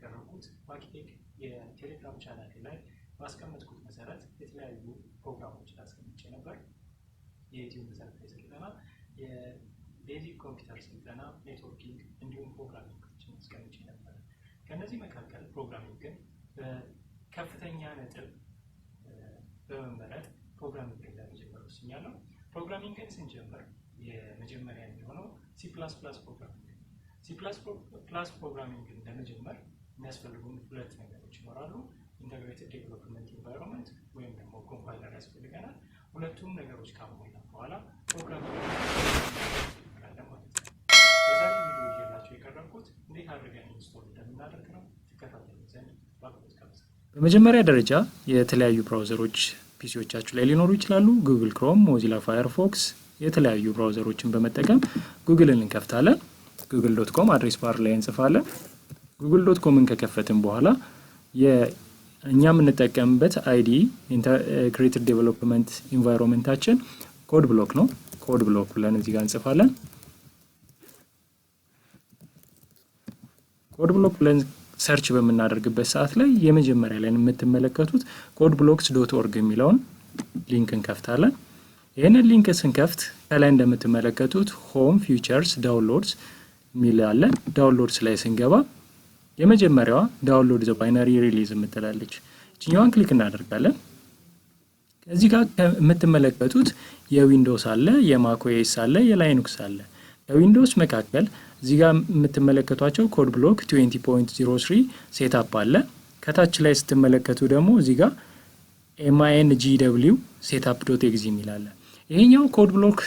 የቀረብኩት ማኪቴክ የቴሌግራም ቻናል ላይ ባስቀመጥኩት መሰረት የተለያዩ ፕሮግራሞችን አስቀምጬ ነበር። የዩቲዩብ መሰረታዊ ስልጠና፣ የቤዚክ ኮምፒውተር ስልጠና፣ ኔትወርኪንግ እንዲሁም ፕሮግራሚንግን አስቀምጬ ነበር። ከነዚህ መካከል ፕሮግራሚንግን በከፍተኛ ነጥብ በመመረጥ ፕሮግራሚንግን ለመጀመር ወስኛለሁ። ፕሮግራሚንግን ስንጀምር የመጀመሪያ የሚሆነው C++ ፕሮግራሚንግ ነው። C++ ፕሮግራሚንግን ለመጀመር የሚያስፈልጉን ሁለት ነገሮች ይኖራሉ። ኢንተግሬትድ ዴቨሎፕመንት ኢንቫይሮንመንት ወይም ደግሞ ኮምፓይለር ያስፈልገናል። ሁለቱም ነገሮች ካሟላ በኋላ ፕሮግራሚንግ እንጀምራለን ማለት ነው። በዛሬ ቪዲዮ ይዤላችሁ የቀረብኩት እንዴት አድርገን ኢንስቶል እንደምናደርግ ነው። ተከታተሉ ዘንድ በአክብሮት ጋብዛለሁ። በመጀመሪያ ደረጃ የተለያዩ ብራውዘሮች ፒሲዎቻችሁ ላይ ሊኖሩ ይችላሉ። ጉግል ክሮም፣ ሞዚላ ፋየርፎክስ የተለያዩ ብራውዘሮችን በመጠቀም ጉግልን እንከፍታለን። google.com አድሬስ ባር ላይ እንጽፋለን። google.comን ከከፈትን በኋላ እኛ የምንጠቀምበት IDE ኢንተግሬትድ ዴቨሎፕመንት ኢንቫይሮንመንታችን ኮድ ብሎክ ነው። ኮድ ብሎክ ብለን እዚህ ጋር እንጽፋለን። ኮድ ብሎክ ብለን ሰርች በምናደርግበት ሰዓት ላይ የመጀመሪያ ላይ የምትመለከቱት codeblocks.org የሚለውን ሊንክ እንከፍታለን። ይሄንን ሊንክ ስንከፍት ከላይ እንደምትመለከቱት ሆም ፊቸርስ ዳውንሎድስ ሚል አለ። ዳውንሎድስ ላይ ስንገባ የመጀመሪያዋ ዳውንሎድ ዘ ባይነሪ ሪሊዝ የምትላለች እኛን ክሊክ እናደርጋለን። እዚህ ጋር የምትመለከቱት የዊንዶውስ አለ፣ የማክኦኤስ አለ፣ የላይኑክስ አለ። ከዊንዶውስ መካከል እዚህ ጋር የምትመለከቷቸው ኮድ ብሎክ 20.03 ሴትአፕ አለ። ከታች ላይ ስትመለከቱ ደግሞ እዚህ ጋር mingw setup.exe የሚላል። ይሄኛው ኮድ ብሎክ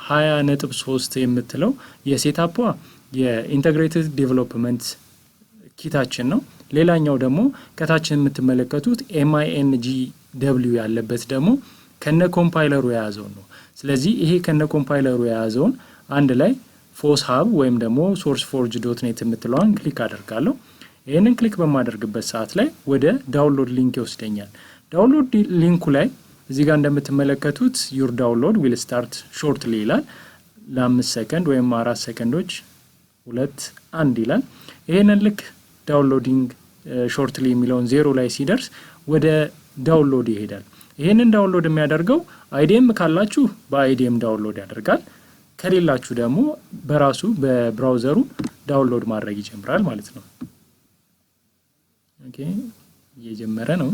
20.3 የምትለው የሴትአፕ የኢንተግሬትድ ዴቨሎፕመንት ኪታችን ነው። ሌላኛው ደግሞ ከታችን የምትመለከቱት mingw ያለበት ደግሞ ከነ ኮምፓይለሩ የያዘው ነው። ስለዚህ ይሄ ከነ ኮምፓይለሩ የያዘውን አንድ ላይ foshub ወይም ደግሞ sourceforge.net የምትለዋን ክሊክ አደርጋለሁ። ይሄንን ክሊክ በማደርግበት ሰዓት ላይ ወደ ዳውንሎድ ሊንክ ይወስደኛል። ዳውንሎድ ሊንኩ ላይ እዚህ ጋር እንደምትመለከቱት your download will start shortly ይላል። ለ5 ሰከንድ ወይም 4 ሰከንዶች 2-1 ይላል። ይሄንን ልክ ዳውንሎዲንግ ሾርትሊ የሚለውን 0 ላይ ሲደርስ ወደ ዳውንሎድ ይሄዳል። ይሄንን ዳውንሎድ የሚያደርገው IDM ካላችሁ በIDM ዳውንሎድ ያደርጋል። ከሌላችሁ ደግሞ በራሱ በብራውዘሩ ዳውንሎድ ማድረግ ይጀምራል ማለት ነው። ኦኬ እየጀመረ ነው።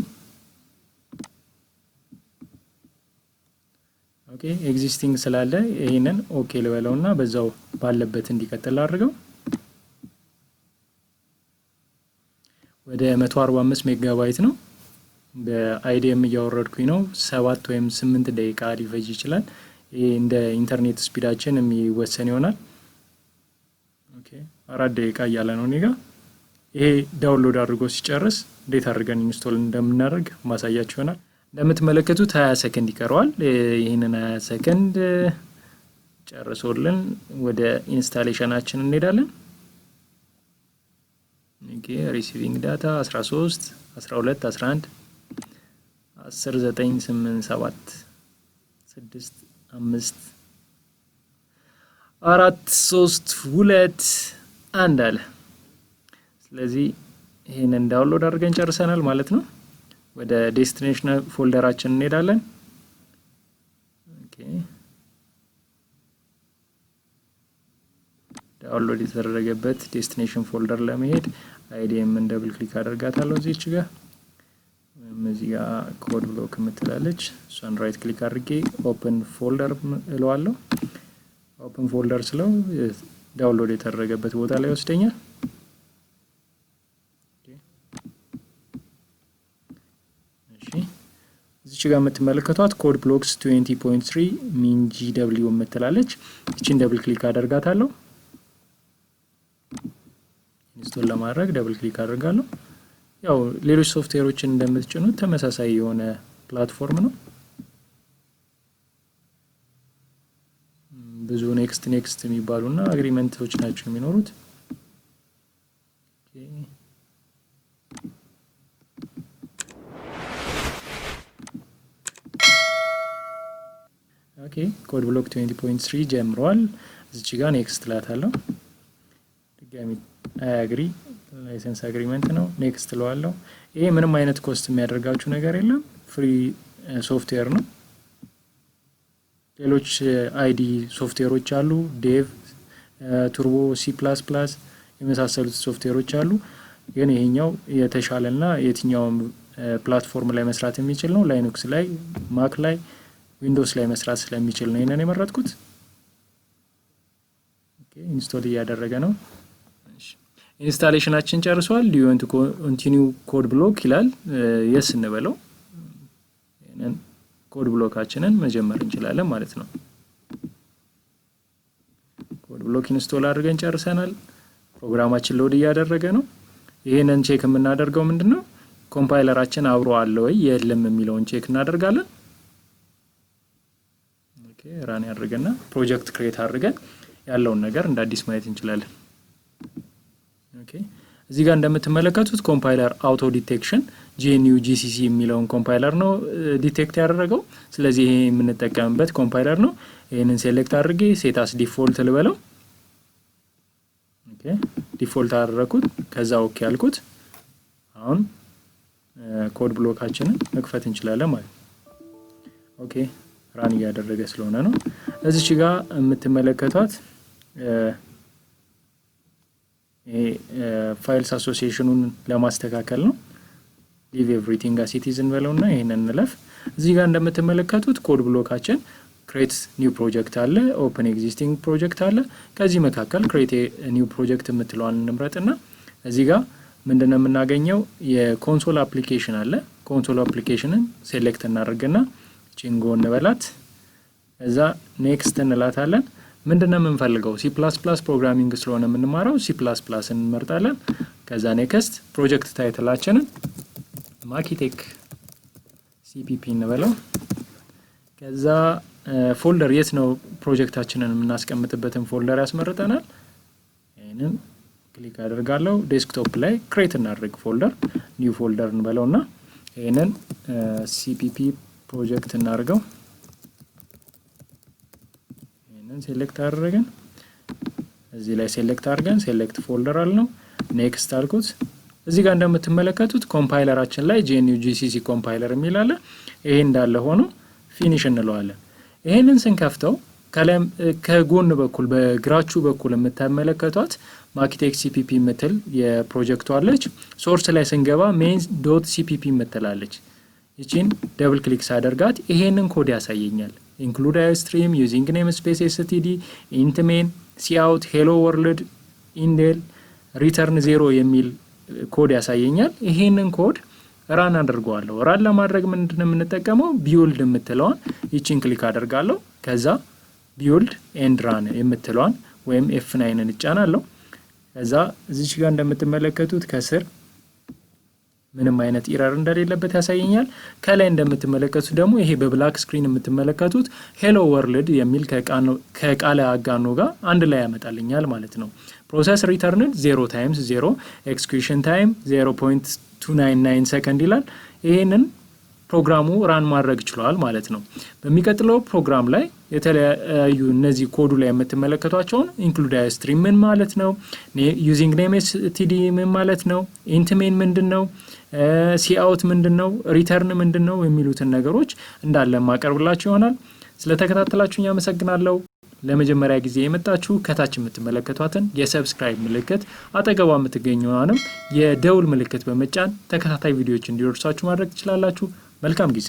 ኦኬ ኤግዚስቲንግ ስላለ ይሄንን ኦኬ ልበለውና በዛው ባለበት እንዲቀጥል አድርገው። ወደ 145 ሜጋባይት ነው። በIDM እያወረድኩኝ ነው። 7 ወይም 8 ደቂቃ ሊፈጅ ይችላል። ይሄ እንደ ኢንተርኔት ስፒዳችን የሚወሰን ይሆናል። ኦኬ 4 ደቂቃ እያለ ነው እኔጋ። ይሄ ዳውንሎድ አድርጎ ሲጨርስ እንዴት አድርገን ኢንስቶል እንደምናደርግ ማሳያችሁ ይሆናል። እንደምትመለከቱት 20 ሰከንድ ይቀረዋል። ይሄንን 20 ሰከንድ ጨርሶልን ወደ ኢንስታሌሽናችን እንሄዳለን። ኦኬ ሪሲቪንግ ዳታ 13 12 11 10 9 8 7 6 5 4 3 2 1 አለ። ስለዚህ ይሄንን ዳውንሎድ አድርገን ጨርሰናል ማለት ነው። ወደ ዴስቲኔሽን ፎልደራችን እንሄዳለን። ኦኬ ዳውንሎድ የተደረገበት ዴስቲኔሽን ፎልደር ለመሄድ IDM ደብል ክሊክ አደርጋታለሁ እዚች ጋር እዚህ ጋር ኮድ ብሎክ የምትላለች እሷን ራይት ክሊክ አድርጌ ኦፕን ፎልደር እለዋለሁ። ኦፕን ፎልደር ስለው ዳውንሎድ የተደረገበት ቦታ ላይ ወስደኛል። እዚች ጋር የምትመለከቷት ኮድ ብሎክስ 20.3 mingw የምትላለች እቺን ደብል ክሊክ አደርጋታለሁ። ኢንስቶል ለማድረግ ደብል ክሊክ አደርጋለሁ። ያው ሌሎች ሶፍትዌሮችን እንደምትጭኑት ተመሳሳይ የሆነ ፕላትፎርም ነው። ብዙ ኔክስት የሚባሉና አግሪመንቶች ናቸው የሚኖሩት። ኦኬ ኮድ ብሎክ 20.3 ጀምሯል። እዚህ ጋር ኔክስት ላታለሁ። ድጋሚ አይ አግሪ ላይሰንስ አግሪመንት ነው። ኔክስት ለዋለው። ይሄ ምንም አይነት ኮስት የሚያደርጋችሁ ነገር የለም፣ ፍሪ ሶፍትዌር ነው። ሌሎች አይዲ ሶፍትዌሮች አሉ፣ ዴቭ፣ ቱርቦ፣ ሲ++ የመሳሰሉት ሶፍትዌሮች አሉ። ግን ይሄኛው የተሻለና የትኛውም ፕላትፎርም ላይ መስራት የሚችል ነው። ላይኑክስ ላይ፣ ማክ ላይ፣ ዊንዶውስ ላይ መስራት ስለሚችል ነው ይሄንን የመረጥኩት። ኦኬ ኢንስቶል እያደረገ ነው። ኢንስታሌሽናችን ጨርሷል። ዱ ዩ ዋንት ቱ ኮንቲኒው ኮድ ብሎክ ይላል። የስ እንበለው። ይሄንን ኮድ ብሎካችንን መጀመር እንችላለን ማለት ነው። ኮድ ብሎክ ኢንስቶል አድርገን ጨርሰናል። ፕሮግራማችን ሎድ እያደረገ ነው። ይሄንን ቼክ የምናደርገው ምንድነው? ኮምፓይለራችን አብሮ አለ ወይ የለም የሚለውን ቼክ እናደርጋለን። ኦኬ ራን ያድርገና ፕሮጀክት ክሬት አድርገን ያለውን ነገር እንደ አዲስ ማየት እንችላለን። ኦኬ እዚህ ጋር እንደምትመለከቱት ኮምፓይለር አውቶ ዲቴክሽን GNU GCC የሚለውን ኮምፓይለር ነው ዲቴክት ያደረገው። ስለዚህ ይሄ የምንጠቀምበት ኮምፓይለር ነው። ይሄንን ሴሌክት አድርጌ ሴት አስ ዲፎልት ልበለው። ኦኬ ዲፎልት አደረኩት። ከዛ ኦኬ አልኩት። አሁን ኮድ ብሎካችንን መክፈት እንችላለን ማለት ነው። ኦኬ ራን እያደረገ ስለሆነ ነው። እዚች ጋር የምትመለከቷት ይሄ ፋይልስ አሶሲዬሽኑን ለማስተካከል ነው። ሊቭ ኤቭሪቲንግ አስ ኢት ኢዝ እንበለውና ይሄንን እንለፍ። እዚህ ጋር እንደምትመለከቱት ኮድ ብሎካችን ክሬት ኒው ፕሮጀክት አለ፣ ኦፕን ኤግዚስቲንግ ፕሮጀክት አለ። ከዚህ መካከል ክሬት ኒው ፕሮጀክት የምትለዋን እንምረጥና እዚህ ጋር ምንድነው የምናገኘው? የኮንሶል አፕሊኬሽን አለ። ኮንሶል አፕሊኬሽንን ሴሌክት እናደርግና ቺንጎ እንበላት። እዛ ኔክስት እንላታለን። ምንድነው የምንፈልገው? C++ ፕሮግራሚንግ ስለሆነ የምንማረው C++ እንመርጣለን። ከዛ ኔክስት ፕሮጀክት ታይትላችንን ማኪቴክ CPP እንበለው። ከዛ ፎልደር የት ነው ፕሮጀክታችንን የምናስቀምጥበትን ፎልደር ያስመርጠናል። ይሄንን ክሊክ አደርጋለሁ። ዴስክቶፕ ላይ ክሬት እናድርግ ፎልደር፣ ኒው ፎልደር እንበለውና ይሄንን CPP ፕሮጀክት እናድርገው። ይሄንን ሴሌክት አድርገን እዚህ ላይ ሴሌክት አድርገን ሴሌክት ፎልደር አልነው። ኔክስት አልኩት። እዚህ ጋር እንደምትመለከቱት ኮምፓይለራችን ላይ GNU GCC ኮምፓይለር የሚል አለ። ይሄ እንዳለ ሆኖ ፊኒሽ እንለዋለን። ይሄንን ስንከፍተው ከጎን በኩል በግራችሁ በኩል የምትመለከቷት ማኪቴክ CPP ምትል የፕሮጀክቱ አለች። ሶርስ ላይ ስንገባ main.cpp ምትላለች። እቺን ደብል ክሊክ ሳደርጋት ይሄንን ኮድ ያሳየኛል። include iostream using namespace std int main cout hello world indel return 0 የሚል ኮድ ያሳየኛል። ይሄንን ኮድ ራን አድርገዋለሁ። ራን ለማድረግ ምንድነው የምንጠቀመው? ቢውልድ የምትለዋን ይቺን ክሊክ አደርጋለሁ። ከዛ ቢውልድ ኤንድ ራን የምትለዋን ወይም F9ን እጫናለሁ። ከዛ እዚች ጋር እንደምትመለከቱት ከስር ምንም አይነት ኢረር እንደሌለበት ያሳየኛል። ከላይ እንደምትመለከቱት ደግሞ ይሄ በብላክ ስክሪን የምትመለከቱት ሄሎ ወርልድ የሚል ከቃለ አጋኖ ጋር አንድ ላይ ያመጣልኛል ማለት ነው። ፕሮሰስ ሪተርንድ 0 times 0 ኤክስኪዩሽን ታይም 0.299 ሰከንድ ይላል። ይሄንን ፕሮግራሙ ራን ማድረግ ይችላል ማለት ነው። በሚቀጥለው ፕሮግራም ላይ የተለያዩ እነዚህ ኮዱ ላይ የምትመለከቷቸውን ኢንክሉድ አይስትሪም ምን ማለት ነው፣ ዩዚንግ ኔምስ ቲዲ ምን ማለት ነው፣ ኢንት ሜን ምንድነው፣ ሲአውት ምንድነው፣ ሪተርን ምንድነው የሚሉትን ነገሮች እንዳለ ማቀርብላችሁ ይሆናል። ስለተከታተላችሁኝ አመሰግናለሁ። ለመጀመሪያ ጊዜ የመጣችሁ ከታች የምትመለከቷትን የሰብስክራይብ ምልክት አጠገቧ የምትገኘውንም የደውል ምልክት በመጫን ተከታታይ ቪዲዮዎች እንዲደርሷችሁ ማድረግ ትችላላችሁ። መልካም ጊዜ።